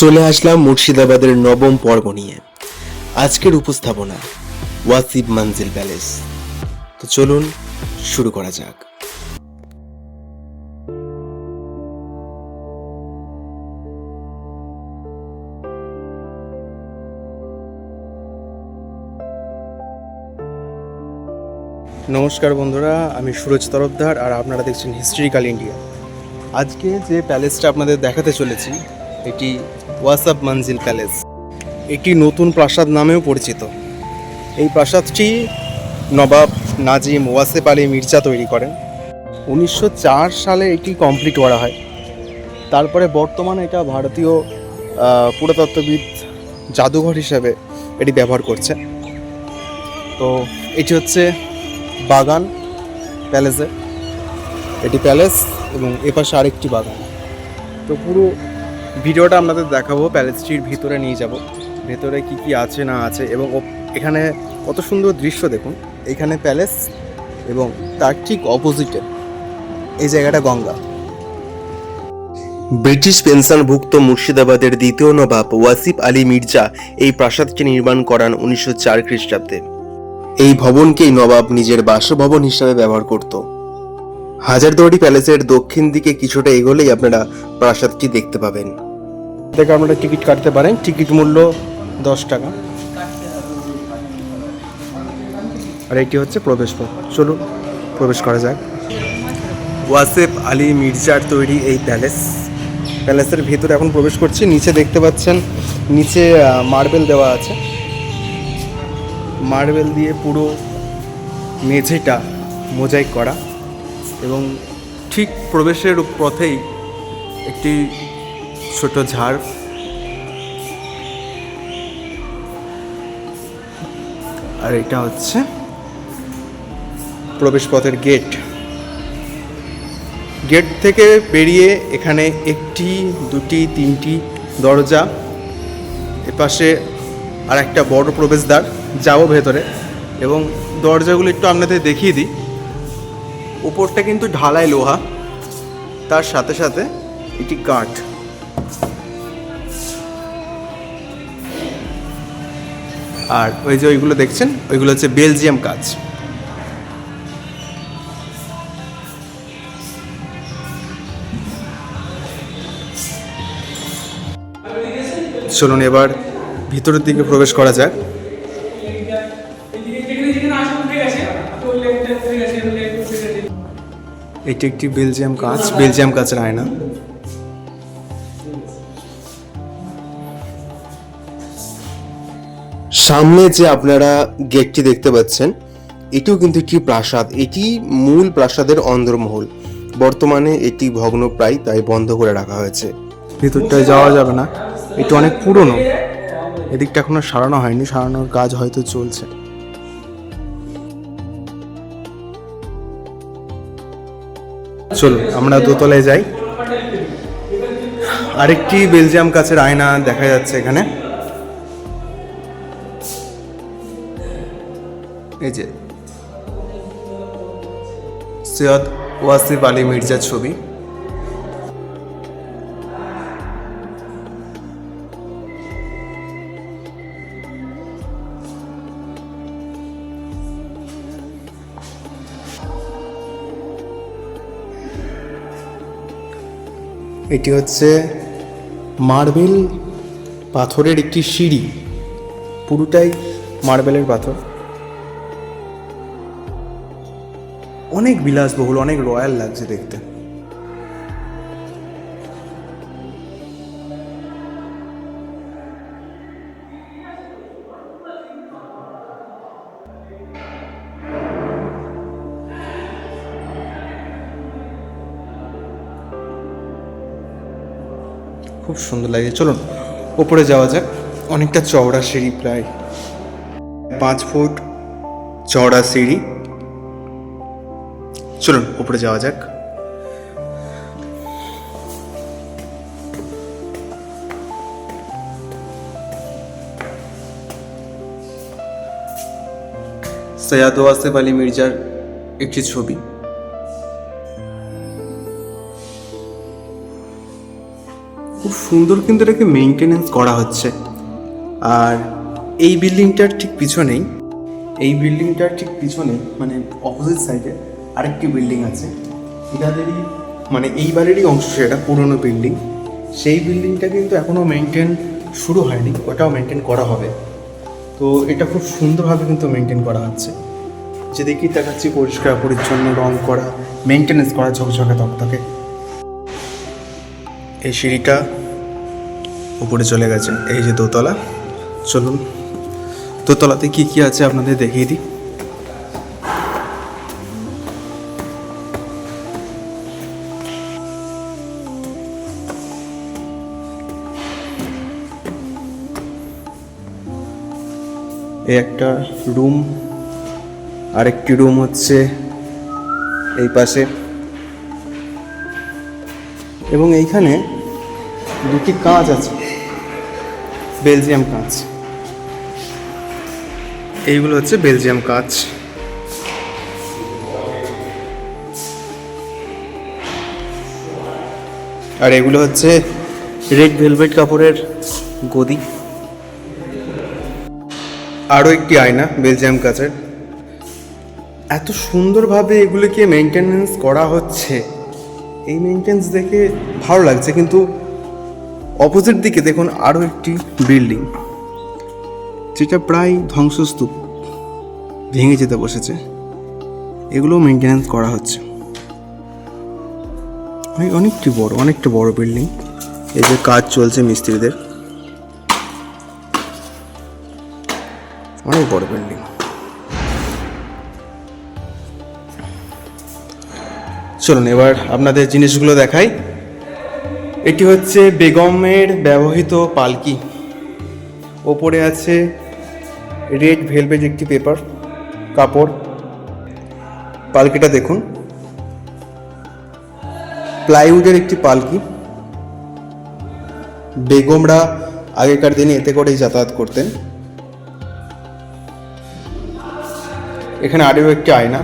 চলে আসলাম মুর্শিদাবাদের নবম পর্ব নিয়ে। আজকের উপস্থাপনা ওয়াসিফ মঞ্জিল প্যালেস। তো চলুন শুরু করা যাক। নমস্কার বন্ধুরা, আমি সুরজ তরফদার আর আপনারা দেখছেন হিস্ট্রিক্যাল ইন্ডিয়া। আজকে যে প্যালেসটা আপনাদের দেখাতে চলেছি এটি ওয়াসিফ মঞ্জিল প্যালেস। এটি নতুন প্রাসাদ নামেও পরিচিত। এই প্রাসাদটি নবাব নাজিম ওয়াসিফ আলী মির্জা তৈরি করেন। 1904 সালে এটি কমপ্লিট করা হয়। তারপরে বর্তমানে এটা ভারতীয় পুরাতত্ত্ববিদ জাদুঘর হিসেবে এটি ব্যবহার করছে। তো এটি হচ্ছে বাগান প্যালেসে, এটি প্যালেস এবং এপাশে আরেকটি বাগান। তো পুরো ভিডিওটা আপনাদের দেখাবো, প্যালেসটির ভিতরে নিয়ে যাব, ভেতরে কি কি আছে না আছে এবং এখানে কত সুন্দর দৃশ্য দেখুন। এখানে প্যালেস এবং তার ঠিক অপোজিটে এই জায়গাটা গঙ্গা। ব্রিটিশ পেনশনভুক্ত মুর্শিদাবাদের দ্বিতীয় নবাব ওয়াসিফ আলী মির্জা এই প্রাসাদটি নির্মাণ করান 1904 খ্রিস্টাব্দে। এই ভবনকেই নবাব নিজের বাসভবন হিসাবে ব্যবহার করত। হাজারদুয়ারি প্যালেসের দক্ষিণ দিকে কিছুটা এগোলেই আপনারা প্রাসাদটি দেখতে পাবেন। দেখে আপনারা টিকিট কাটতে পারেন, টিকিট মূল্য 10 টাকা। আর এটি হচ্ছে প্রবেশপথ, চলুন প্রবেশ করা যাক। ওয়াসিফ আলী মির্জার তৈরি এই প্যালেসের ভেতরে এখন প্রবেশ করছি। নিচে দেখতে পাচ্ছেন, নিচে মার্বেল দেওয়া আছে, মার্বেল দিয়ে পুরো মেঝেটা মোজাইক করা এবং ঠিক প্রবেশের পথেই একটি ছোট ঝাড়। আর এটা হচ্ছে প্রবেশপথের গেট। গেট থেকে বেরিয়ে এখানে একটি, দুটি, তিনটি দরজা, এপাশে আর একটা বড় প্রবেশদ্বার, যাবো ভেতরে। এবং দরজাগুলো একটু আপনাদের দেখিয়ে দিই। উপরটা কিন্তু ঢালাই লোহা, তার সাথে সাথে এটি কাঠ। আর ওই যে ওইগুলো দেখছেন, ওইগুলো হচ্ছে বেলজিয়াম কাচ। চলুন এবার ভিতরের দিকে প্রবেশ করা যাক। এটি একটি বেলজিয়াম কাচের আয়না। সামনে যে আপনারা গেটটি দেখতে পাচ্ছেন, এটিও কিন্তু একটি প্রাসাদ। এটি মূল প্রাসাদের অন্দরমহল। বর্তমানে এটি ভগ্নপ্রায়, তাই বন্ধ করে রাখা হয়েছে। ভিতরটায় যাওয়া যাবে না, এটি অনেক পুরনো। এদিকটা এখনো সারানো হয়নি, সারানোর কাজ হয়তো চলছে। চলুন আমরা দোতলায় যাই। আরেকটি বেলজিয়াম কাচের আয়না দেখা যাচ্ছে এখানে। এই যে সৈয়দ ওয়াসিফ আলী মির্জার ছবি। এটি হচ্ছে মার্বেল পাথরের একটি সিঁড়ি, পুরোটাই মার্বেলের পাথর। অনেক বিলাসবহুল, অনেক রয়্যাল লাগছে দেখতে। খুব সুন্দর লাগে। চলুন ওপরে যাওয়া যাক। অনেকটা চওড়া সিঁড়ি, প্রায় 5 ফুট চওড়া সিঁড়ি। চলুন উপরে যাওয়া যাক। সৈয়দ ওয়াসিফ আলী মির্জার একটি ছবি। উফ, সুন্দর কিন্তু এটাকে মেনটেনেন্স করা হচ্ছে। আর এই বিল্ডিংটার ঠিক পিছনেই মানে অপোজিট সাইডে আরেকটি বিল্ডিং আছে, এটাদেরই মানে এই বাড়িরই অংশ, সেটা পুরনো বিল্ডিং। সেই বিল্ডিংটা কিন্তু এখনও মেনটেন শুরু হয়নি, ওটাও মেনটেন করা হবে। তো এটা খুব সুন্দরভাবে কিন্তু মেনটেন করা হচ্ছে, যেদিকেই দেখাচ্ছি পরিষ্কার পরিচ্ছন্ন, রং করা, মেনটেনেন্স করা, ঝকঝকে তকতকে। এই সিঁড়িটা উপরে চলে গেছে, এই যে দোতলা। চলুন দোতলাতে কী কী আছে আপনাদের দেখিয়ে দিই। এই একটা রুম, আরেকটি রুম হচ্ছে এই পাশে, এবং এইখানে দুটি কাঁচ আছে, বেলজিয়াম কাঁচ। এইগুলো হচ্ছে বেলজিয়াম কাঁচ। আর এগুলো হচ্ছে রেড ভেলভেট কাপড়ের গদি। আরও একটি আয়না বেলজিয়াম কাঁচের। এত সুন্দরভাবে এগুলোকে মেনটেনেন্স করা হচ্ছে, এই মেনটেন্স দেখে ভালো লাগছে। কিন্তু অপোজিট দিকে দেখুন আরও একটি বিল্ডিং, যেটা প্রায় ধ্বংসস্তূপ, ভেঙে যেতে বসেছে। এগুলোও মেনটেনেন্স করা হচ্ছে। অনেকটা বড় বিল্ডিং। এই যে কাজ চলছে মিস্ত্রিদের, অনেক বড় বিল্ডিং। চলুন এবার আপনাদের জিনিসগুলো দেখাই। এটি হচ্ছে বেগমের ব্যবহৃত পালকি। ওপরে আছে রেড ভেলভেট একটি কাপড়। পালকিটা দেখুন, প্লাইউডের একটি পালকি। বেগমরা আগেকার দিনে এতে করেই যাতায়াত করতেন। এখানে আরও একটি আয়না।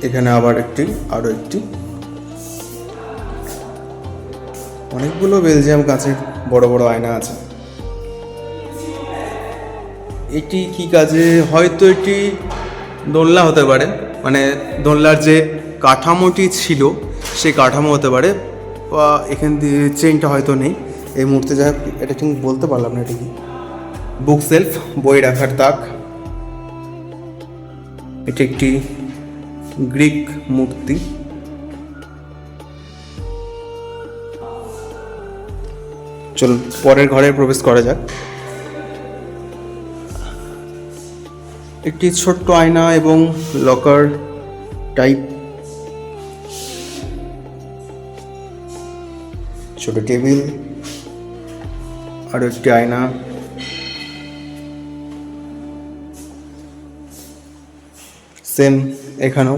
এখানে আরও একটি। অনেকগুলো বেলজিয়াম কাঁচের বড় বড় আয়না আছে। এটি কি কাজে? হয়তো এটি দোলনা হতে পারে, মানে দোলনার যে কাঠামোটি ছিল সেই কাঠামো হতে পারে, বা এখান দিয়ে চেইনটা হয়তো নেই এই মুহূর্তে। যা এটা ঠিক বলতে পারলাম না এটা কি। বুক সেলফ, বই রাখার তাক। এটি একটি গ্রিক মূর্তি। চলুন পরের ঘরে প্রবেশ করা যাক। একটি ছোট্ট আয়না এবং লকার টাইপ, ছোট টেবিল, আরও একটি আয়না। সেম এখানেও।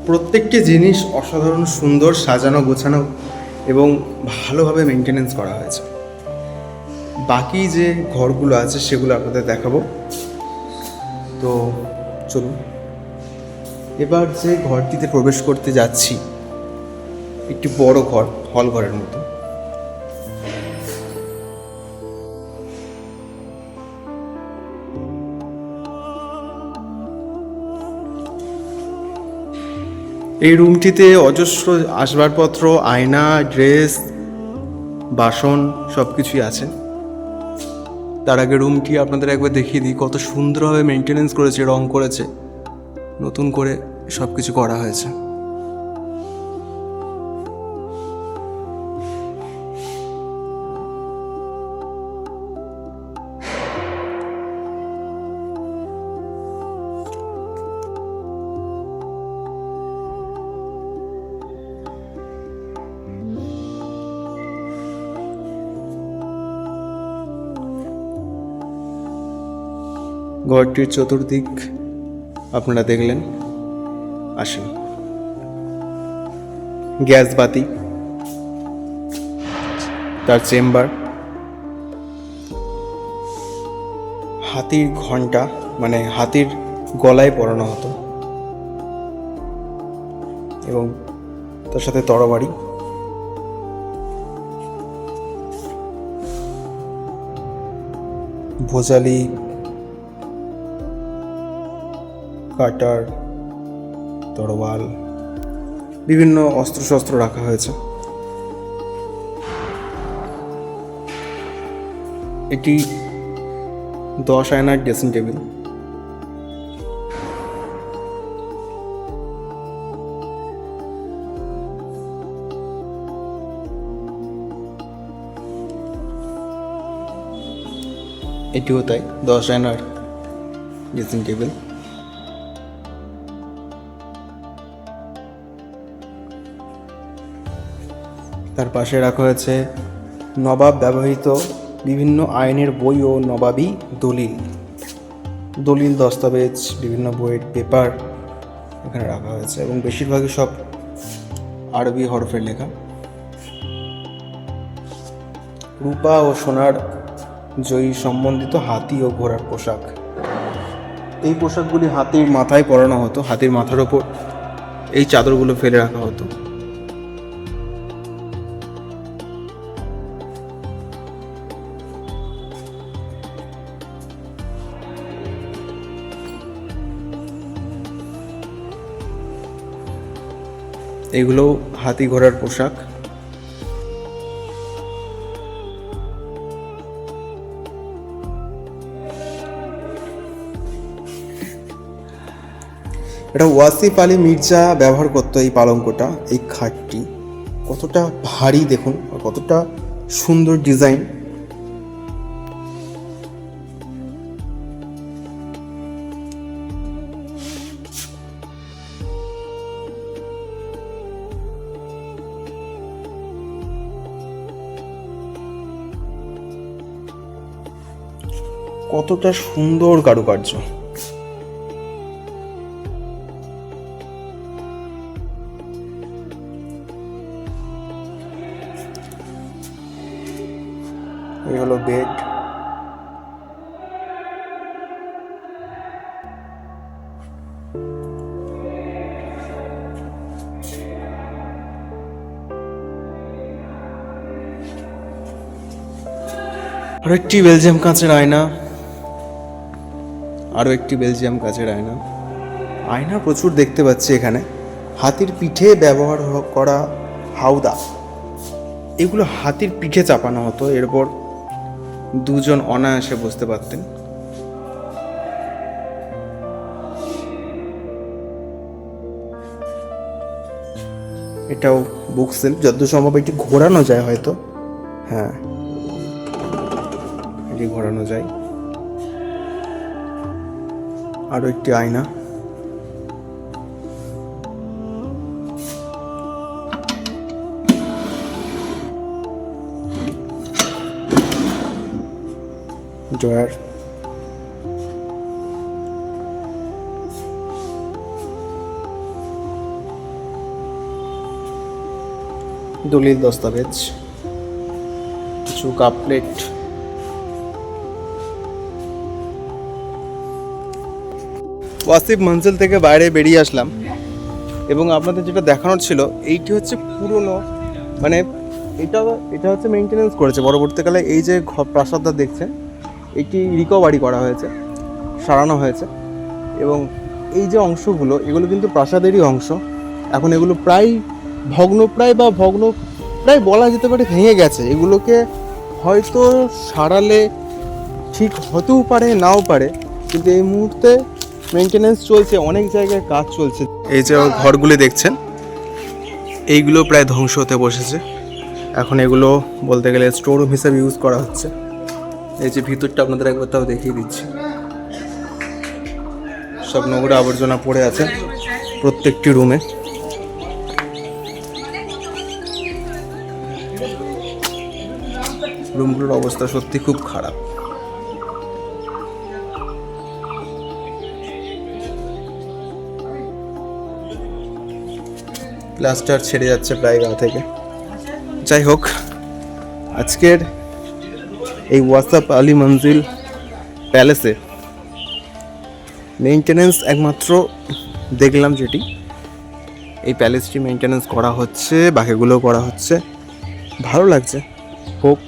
প্রত্যেকটি জিনিস অসাধারণ সুন্দর, সাজানো গোছানো এবং ভালোভাবে মেনটেনেন্স করা হয়েছে। বাকি যে ঘরগুলো আছে সেগুলো আপনাদের দেখাবো। তো চলুন এবার যে ঘরটিতে প্রবেশ করতে যাচ্ছি, একটি বড় ঘর, হল ঘরের মতো। এই রুমটিতে অজস্র আসবাবপত্র, আয়না, ড্রেস, বাসন সব কিছুই আছে। তার আগে রুমটি আপনাদের একবার দেখিয়ে দিই, কত সুন্দরভাবে মেনটেনেন্স করেছে, রং করেছে, নতুন করে সব কিছু করা হয়েছে। ঘরটির চতুর্দিক আপনারা দেখলেন। আসেন। গ্যাস বাতি, তার চেম্বার, হাতির ঘন্টা মানে হাতির গলায় পরানো হতো, এবং তার সাথে তরবারি, ভোজালি, কাটার, তরোয়াল, বিভিন্ন অস্ত্রশস্ত্র রাখা হয়েছে। এটি 10 আয়নার ড্রেসিং টেবিল। এটিও তাই, 10 আয়নার ড্রেসিং টেবিল। তার পাশে রাখা হয়েছে নবাব ব্যবহৃত বিভিন্ন আইনের বই ও নবাবী দলিল দস্তাবেজ, বিভিন্ন বইয়ের পেপার এখানে রাখা হয়েছে, এবং বেশিরভাগই সব আরবি হরফে লেখা। রূপা ও সোনার জয়ী সম্বন্ধিত হাতি ও ঘোড়ার পোশাক। এই পোশাকগুলি হাতির মাথায় পরানো হতো, হাতির মাথার ওপর এই চাদরগুলো ফেলে রাখা হতো। এগুলো হাতি ঘোড়ার পোশাক। এটা ওয়াসিফ আলী মির্জা ব্যবহার করতো এই পালঙ্কটা, এই খাটটি। কতটা ভারী দেখুন, আর কতটা সুন্দর ডিজাইন। কতটা সুন্দর কারুকার্য। এই হলো বেড। আরো একটি বেলজিয়াম কাঁচের আয়না, আরও একটি বেলজিয়াম কাঁচের আয়না। আয়না প্রচুর দেখতে পাচ্ছি এখানে। হাতির পিঠে ব্যবহার করা হাউদা, এগুলো হাতির পিঠে চাপানো হতো, এরপর দুজন অনায়াসে বসতে পারতেন। এটাও বুক সেলফ, যতদূর সম্ভব এটি ঘোরানো যায় হয়তো। হ্যাঁ, এটি ঘোরানো যায়। আরও একটি আয়না। ড্রয়ার। দলিল দস্তাবেজ, কিছু কাপ প্লেট। ওয়াসিফ মঞ্জিল থেকে বাইরে বেরিয়ে আসলাম, এবং আপনাদের যেটা দেখানোর ছিল, এইটি হচ্ছে পুরনো, মানে এটা হচ্ছে মেনটেনেন্স করেছে পরবর্তীকালে। এই যে প্রাসাদটা দেখছেন, এটি রিকভারি করা হয়েছে, সারানো হয়েছে, এবং এই যে অংশগুলো, এগুলো কিন্তু প্রাসাদেরই অংশ। এখন এগুলো প্রায় ভগ্নপ্রায় বলা যেতে পারে, ভেঙে গেছে। এগুলোকে হয়তো সারালে ঠিক হতেও পারে, নাও পারে, কিন্তু এই মুহূর্তে মেনটেনেন্স চলছে, অনেক জায়গায় কাজ চলছে। এই যে ঘরগুলি দেখছেন, এইগুলো প্রায় ধ্বংস হতে বসেছে। এখন এগুলো বলতে গেলে স্টোর রুম হিসেবে ইউজ করা হচ্ছে। এই যে ভিতরটা আপনাদের একবার তাও দেখিয়ে দিচ্ছি, সব নোংরা আবর্জনা পড়ে আছে প্রত্যেকটি রুমে। রুমগুলোর অবস্থা সত্যি খুব খারাপ। প্লাস্টার ছেড়ে যাচ্ছে প্রায় গা থেকে। যাই হোক, আজকের এই ওয়াসাব আলী মঞ্জিল প্যালেসে মেইনটেনেন্স একমাত্র দেখলাম যেটি, এই প্যালেসটি মেইনটেনেন্স করা হচ্ছে, বাকিগুলোও করা হচ্ছে। ভালো লাগছে, হোক,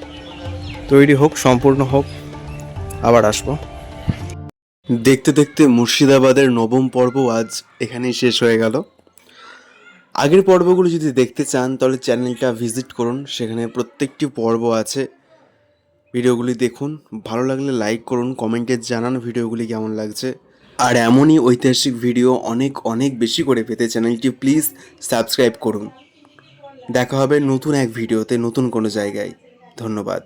তৈরি হোক, সম্পূর্ণ হোক, আবার আসবো। দেখতে দেখতে মুর্শিদাবাদের নবম পর্ব আজ এখানেই শেষ হয়ে গেল। আগের পর্বগুলো যদি দেখতে চান তাহলে চ্যানেলটা ভিজিট করুন, সেখানে প্রত্যেকটি পর্ব আছে, ভিডিওগুলি দেখুন। ভালো লাগলে লাইক করুন, কমেন্টে জানান ভিডিওগুলি কেমন লাগছে। আর এমনই ঐতিহাসিক ভিডিও অনেক অনেক বেশি করে পেতে চ্যানেলটি প্লিজ সাবস্ক্রাইব করুন। দেখা হবে নতুন এক ভিডিওতে, নতুন কোনো জায়গায়। ধন্যবাদ।